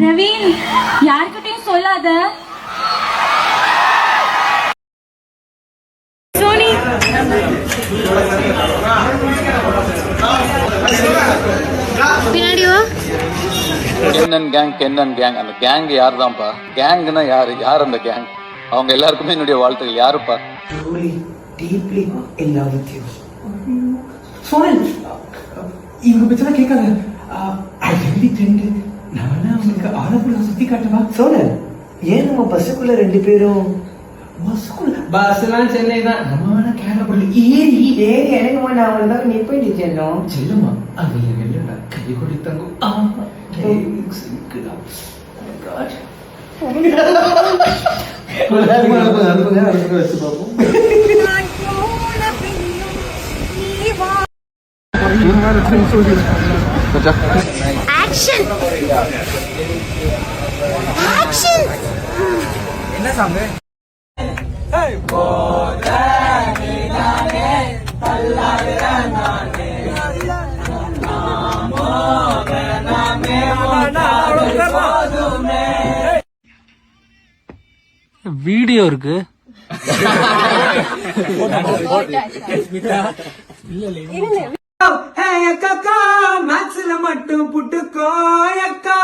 பிரவீன், யார்கிட்டயும் சொல்லாத. சோனி, பின்னாடி வா. கென்னன் கேங் அந்த கேங் யார் தான்ப்பா? கேங்னா யாரு? யார் அந்த கேங்? அவங்க எல்லாருக்குமே என்னுடைய வாழ்த்துக்கள். யாருப்பா? deeply in love with you. Sonal, இவங்க பத்தி கேட்காத. I really think நானா உங்களுக்கு ஆலப்புழா சுத்தி காட்டவா? சோனல், ஏன் நம்ம பஸ்ஸுக்குள்ள ரெண்டு பேரும் பஸ்லாம் சென்னை தான், நம்ம கேரளா ஏறி இறங்குமா? நான் அவள் நீ போயிட்டு செல்லும் செல்லுமா? அது இல்லடா, கை கொடி தங்கும். வச்சு பார்ப்போம். என்ன சாங்? வீடியோ இருக்கு. மேக்ஸ்ல மட்டும் புட்டுக்கோ அக்கா.